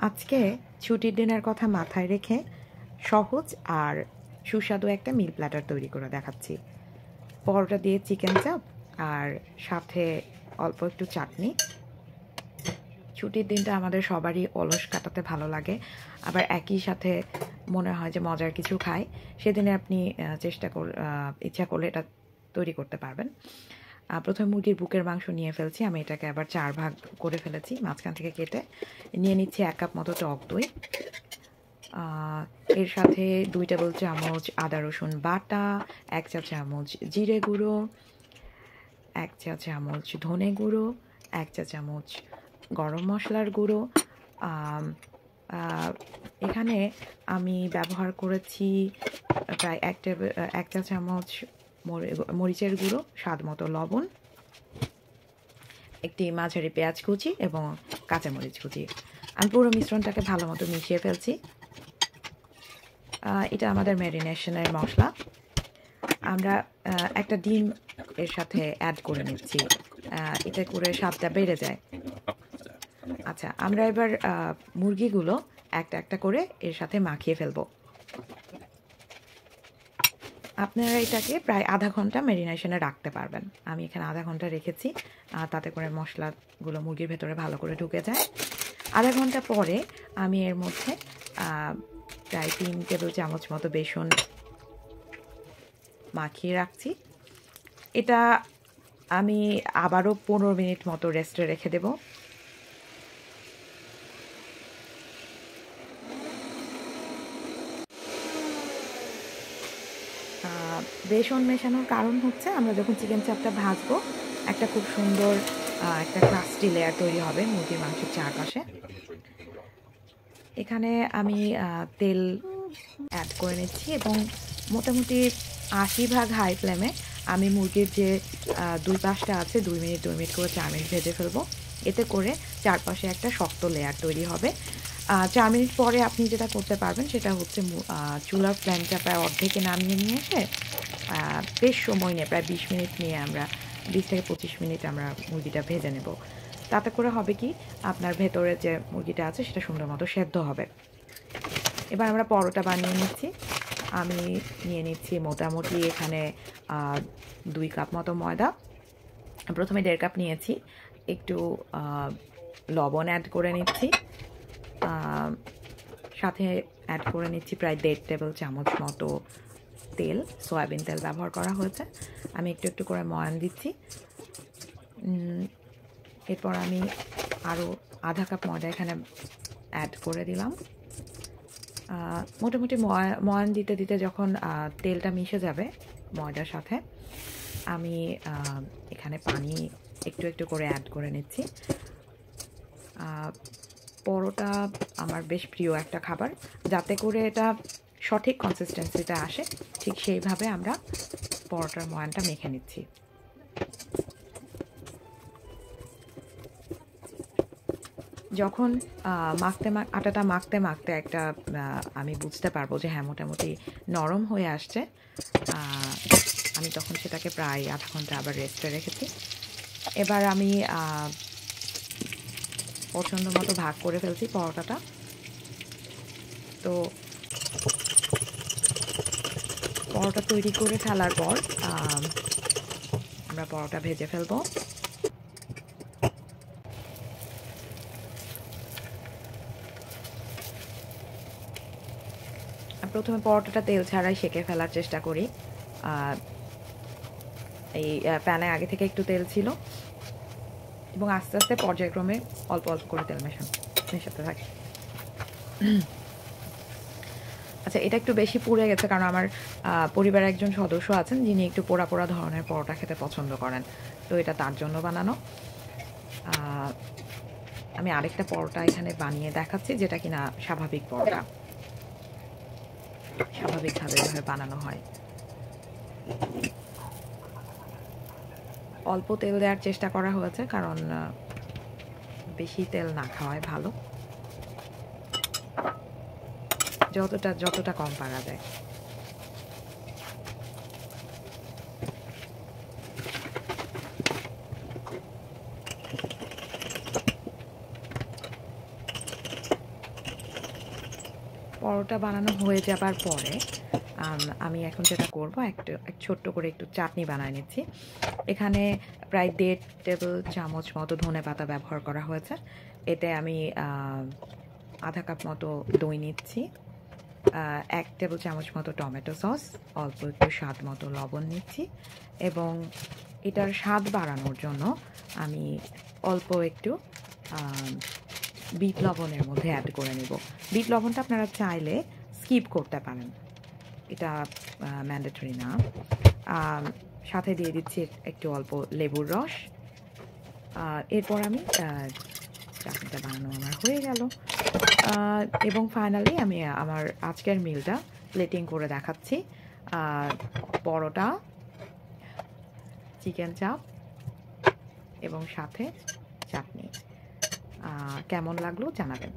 আজকে ছুটির দিনের কথা মাথায় রেখে সহজ আর সুস্বাদু একটা মিল প্ল্যাটার তৈরি করে দেখাচ্ছি। পরোটা দিয়ে চিকেন চাপ আর সাথে অল্প একটু চাটনি। ছুটির দিনটা আমাদের সবারই অলস কাটাতে ভালো লাগে, আবার একই সাথে মনে হয় যে মজার কিছু খাই। সেদিনে আপনি ইচ্ছা করলে এটা তৈরি করতে পারবেন। প্রথমে মুরগির বুকের মাংস নিয়ে ফেলছি। আমি এটাকে আবার 4 ভাগ করে ফেলেছি, মাঝখান থেকে কেটে নিয়ে নিচ্ছি 1 কাপ মতো টক দই। এর সাথে 2 টেবিল চামচ আদা রসুন বাটা, 1 চা চামচ জিরে গুঁড়ো, 1 চা চামচ ধনে গুঁড়ো, 1 চা চামচ গরম মশলার গুঁড়ো। এখানে আমি ব্যবহার করেছি প্রায় 1 চা চামচ মরিচের গুঁড়ো, স্বাদ মতো লবণ, একটি মাঝারি পেঁয়াজ কুচি এবং কাঁচামরিচ কুচি। আমি পুরো মিশ্রণটাকে ভালো মতো মিশিয়ে ফেলছি। এটা আমাদের ম্যারিনেশনের মশলা। আমরা একটা ডিম এর সাথে অ্যাড করে নিচ্ছি, এটা করে স্বাদটা বেড়ে যায়। আচ্ছা, আমরা এবার মুরগিগুলো একটা একটা করে এর সাথে মাখিয়ে ফেলবো। আপনারা এটাকে প্রায় আধা ঘন্টা ম্যারিনেশনে রাখতে পারবেন। আমি এখানে আধা ঘন্টা রেখেছি, তাতে করে মশলাগুলো মুরগির ভেতরে ভালো করে ঢুকে যায়। আধা ঘন্টা পরে আমি এর মধ্যে প্রায় 3 টেবিল চামচ মতো বেসন মাখিয়ে রাখছি। এটা আমি আবারও 15 মিনিট মতো রেস্টে রেখে দেব। বেসন মেশানোর কারণ হচ্ছে আমরা যখন চিকেন চাপটা ভাজবো একটা খুব সুন্দর একটা ক্রাস্টি লেয়ার তৈরি হবে মুরগির মাংসের চারপাশে। এখানে আমি তেল অ্যাড করে নিচ্ছি এবং মোটামুটি 80 ভাগ হাই ফ্লেমে আমি মুরগির যে 2 পাশটা আছে 2 মিনিট করে 4 মিনিট ভেজে ফেলবো। এতে করে চারপাশে একটা শক্ত লেয়ার তৈরি হবে। 4 মিনিট পরে আপনি যেটা করতে পারবেন সেটা হচ্ছে চুলার ফ্লেমটা প্রায় অর্ধেকে নামিয়ে নিয়ে এসে বেশ সময় নিয়ে প্রায় 20 মিনিট নিয়ে আমরা 20 থেকে 25 মিনিট আমরা মুরগিটা ভেজে নেব। তাতে করে হবে কি, আপনার ভেতরে যে মুরগিটা আছে সেটা সুন্দর মতো সেদ্ধ হবে। এবার আমরা পরোটা বানিয়ে নিচ্ছি। আমি নিয়ে নিচ্ছি মোটামুটি এখানে 2 কাপ মতো ময়দা। প্রথমে 1.5 কাপ নিয়েছি, একটু লবণ অ্যাড করে নিচ্ছি, সাথে অ্যাড করে নিচ্ছি প্রায় 1.5 টেবিল চামচ মতো তেল, সয়াবিন তেল ব্যবহার করা হয়েছে। আমি একটু একটু করে ময়ান দিচ্ছি। এরপর আমি আরও আধা কাপ ময়দা এখানে অ্যাড করে দিলাম। মোটামুটি ময়ান দিতে দিতে যখন তেলটা মিশে যাবে ময়দার সাথে, আমি এখানে পানি একটু একটু করে অ্যাড করে নিচ্ছি। পরোটা আমার বেশ প্রিয় একটা খাবার, যাতে করে এটা সঠিক কনসিস্টেন্সিটা আসে ঠিক সেইভাবে আমরা পরোটার ময়ানটা মেখে নিচ্ছি। যখন আটাটা মাখতে মাখতে একটা আমি বুঝতে পারবো যে হ্যাঁ মোটামুটি নরম হয়ে আসছে, আমি তখন সেটাকে প্রায় আধা ঘন্টা আবার রেস্টে রেখেছি। এবার আমি পছন্দ মতো ভাগ করে ফেলছি পরোটাটা। তো পরোটা তৈরি করে ফেলার পর আমরা পরোটা ভেজে ফেলবো। প্রথমে পরোটাটা তেল ছাড়াই সেঁকে ফেলার চেষ্টা করি। এই প্যানে আগে থেকে একটু তেল ছিল এবং আস্তে আস্তে পর্যায়ক্রমে অল্প অল্প করে তেল মেশাতে থাকি। আচ্ছা, এটা একটু বেশি পুড়ে গেছে কারণ আমার পরিবারের একজন সদস্য আছেন যিনি একটু পোড়া পোড়া ধরনের পরোটা খেতে পছন্দ করেন, তো এটা তার জন্য বানানো। আমি আরেকটা পরোটা এখানে বানিয়ে দেখাচ্ছি, যেটা কিনা স্বাভাবিক পরোটা, স্বাভাবিকভাবে এভাবে বানানো হয়। অল্প তেল দেওয়ার চেষ্টা করা হয়েছে কারণ বেশি তেল না খাওয়াই ভালো, যতটা কম পারা যায়। পরোটা বানানো হয়ে যাবার পরে আমি এখন যেটা করব এক ছোট্ট করে একটু চাটনি বানায় নিচ্ছি। এখানে প্রায় 1.5 টেবিল চামচ মতো ধনেপাতা ব্যবহার করা হয়েছে। এতে আমি আধা কাপ মতো দই নিচ্ছি, 1 টেবিল চামচ মতো টমেটো সস, অল্প একটু স্বাদ মতো লবণ নিচ্ছি এবং এটার স্বাদ বাড়ানোর জন্য আমি অল্প একটু বিট লবণের মধ্যে অ্যাড করে নেব। বিট লবণটা আপনারা চাইলে স্কিপ করতে পারেন, এটা ম্যান্ডেটরি না। সাথে দিয়ে দিচ্ছি একটু অল্প লেবুর রস। এরপর আমি চাটনিটা বানানো আমার হয়ে গেল এবং ফাইনালি আমি আমার আজকের মিলটা প্লেটিং করে দেখাচ্ছি। পরোটা, চিকেন চাপ এবং সাথে চাটনি। কেমন লাগলো জানাবেন।